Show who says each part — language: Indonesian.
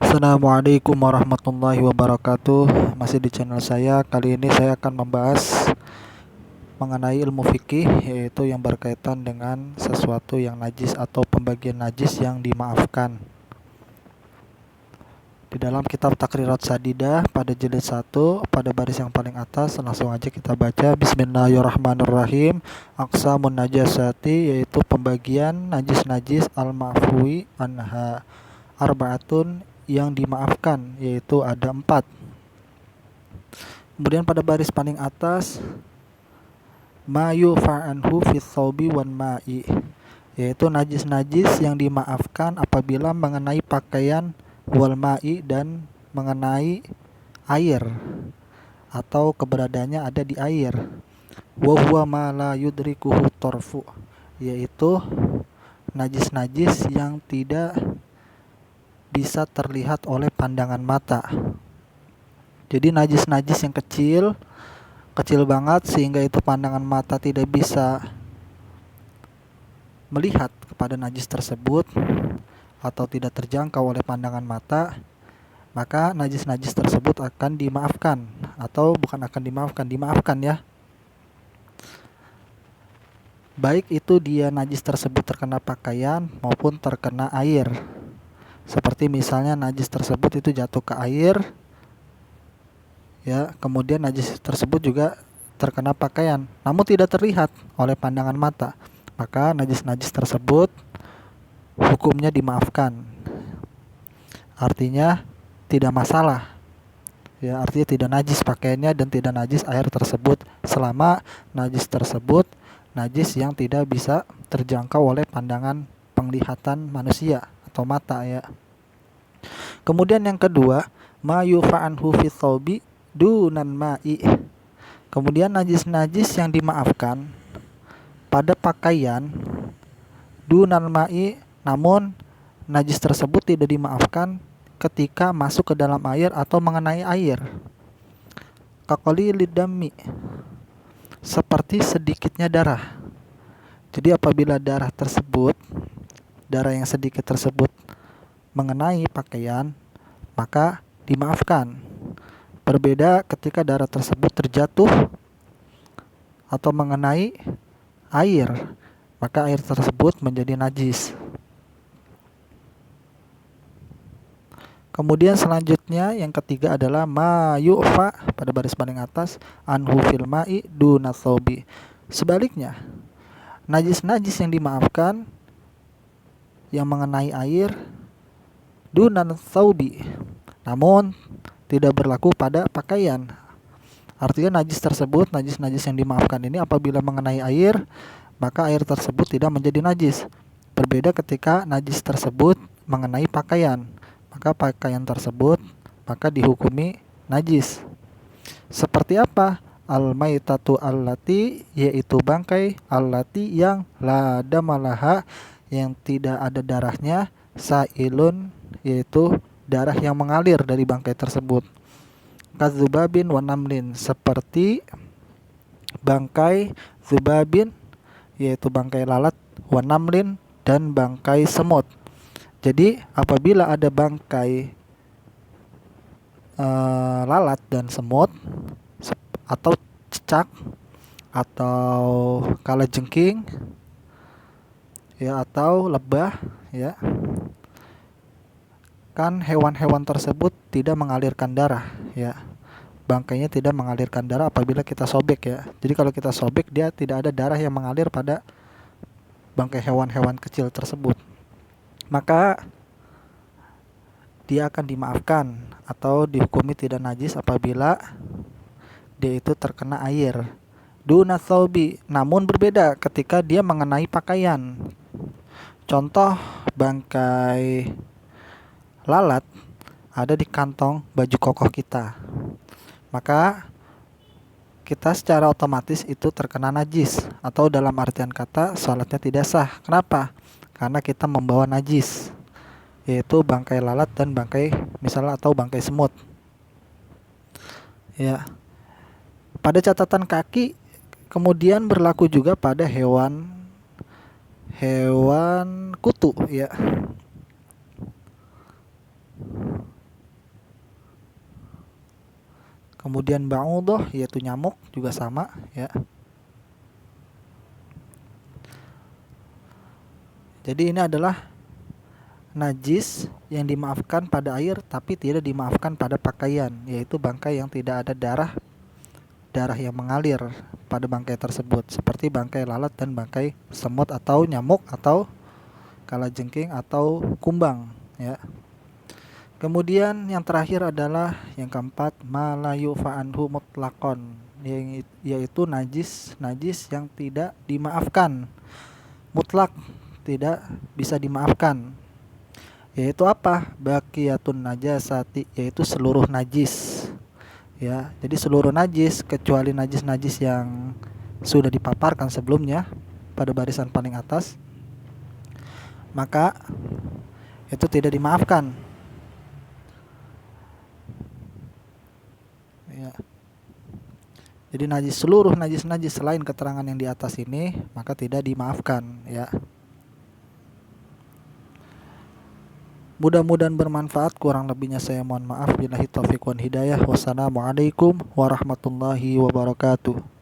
Speaker 1: Assalamualaikum warahmatullahi wabarakatuh. Masih di channel saya. Kali ini saya akan membahas mengenai ilmu fikih, yaitu yang berkaitan dengan sesuatu yang najis atau pembagian najis yang dimaafkan. Di dalam kitab Takrirat Sadidah pada jilid 1 pada baris yang paling atas, langsung aja kita baca. Bismillahirrahmanirrahim. Aqsamun najasati, yaitu pembagian najis-najis al-ma'fui anha arba'atun, yang dimaafkan, yaitu ada 4. Kemudian pada baris paling atas, ma yufa'anhu fi thawbi wan ma'i, yaitu najis-najis yang dimaafkan apabila mengenai pakaian, wal ma'i, dan mengenai air atau keberadaannya ada di air. Wa huwa ma la yudrikuhu torfu, yaitu najis-najis yang tidak bisa terlihat oleh pandangan mata. Jadi najis-najis yang kecil banget sehingga itu pandangan mata tidak bisa melihat kepada najis tersebut atau tidak terjangkau oleh pandangan mata, maka najis-najis tersebut akan dimaafkan, atau bukan akan dimaafkan ya. Baik itu dia najis tersebut terkena pakaian maupun terkena air. Seperti misalnya najis tersebut itu jatuh ke air, ya, kemudian najis tersebut juga terkena pakaian, namun tidak terlihat oleh pandangan mata, maka najis-najis tersebut hukumnya dimaafkan. Artinya tidak masalah, ya, artinya tidak najis pakaiannya dan tidak najis air tersebut, selama najis tersebut najis yang tidak bisa terjangkau oleh pandangan penglihatan manusia atau mata, ya. Kemudian yang kedua, ma yufa'anhu fi thawbi dunan ma'i. Kemudian najis-najis yang dimaafkan pada pakaian dunan ma'i, namun najis tersebut tidak dimaafkan ketika masuk ke dalam air atau mengenai air. Kaqalilid dammi, seperti sedikitnya darah. Jadi apabila darah yang sedikit tersebut mengenai pakaian, maka dimaafkan. Berbeda ketika darah tersebut terjatuh atau mengenai air, maka air tersebut menjadi najis. Kemudian selanjutnya yang ketiga adalah ma yu'fa pada baris paling atas anhu fil ma'i duna thawbi. Sebaliknya, najis-najis yang dimaafkan yang mengenai air dunan thawbi, namun tidak berlaku pada pakaian. Artinya najis yang dimaafkan ini apabila mengenai air, maka air tersebut tidak menjadi najis. Berbeda ketika najis tersebut mengenai pakaian, maka pakaian tersebut maka dihukumi najis. Seperti apa? Al-maitatu allati, yaitu bangkai, allati yang la damalaha, yang tidak ada darahnya, sailun, yaitu darah yang mengalir dari bangkai tersebut. Kadzubabin wa namlin, seperti bangkai zubabin, yaitu bangkai lalat, wa namlin, dan bangkai semut. Jadi apabila ada bangkai lalat dan semut, atau cicak, atau kalajengking, ya, atau lebah, ya, kan hewan-hewan tersebut tidak mengalirkan darah, ya. Bangkainya tidak mengalirkan darah apabila kita sobek, ya. Jadi kalau kita sobek, dia tidak ada darah yang mengalir pada bangkai hewan-hewan kecil tersebut, maka dia akan dimaafkan atau dihukumi tidak najis apabila dia itu terkena air. Duna thawbi, namun berbeda ketika dia mengenai pakaian. Contoh, bangkai lalat ada di kantong baju kokoh kita, maka kita secara otomatis itu terkena najis, atau dalam artian kata sholatnya tidak sah. Kenapa? Karena kita membawa najis, yaitu bangkai lalat dan bangkai misalnya atau bangkai semut, ya. Pada catatan kaki kemudian berlaku juga pada hewan kutu, ya. Kemudian ba'udah yaitu nyamuk juga sama ya. Jadi ini adalah najis yang dimaafkan pada air tapi tidak dimaafkan pada pakaian, yaitu bangkai yang tidak ada darah yang mengalir pada bangkai tersebut, seperti bangkai lalat dan bangkai semut atau nyamuk atau kalajengking atau kumbang ya. Kemudian yang terakhir adalah yang keempat, ma la yu'fa anhu mutlaqan, yaitu najis yang tidak dimaafkan, mutlak, tidak bisa dimaafkan. Yaitu apa? Baqiyatun najasati, yaitu seluruh najis. Ya, jadi seluruh najis kecuali najis-najis yang sudah dipaparkan sebelumnya pada barisan paling atas, maka itu tidak dimaafkan. Ya. Jadi seluruh najis selain keterangan yang di atas ini maka tidak dimaafkan ya. Mudah-mudahan bermanfaat, kurang lebihnya saya mohon maaf. Billahi taufiq wal hidayah. Wassalamualaikum warahmatullahi wabarakatuh.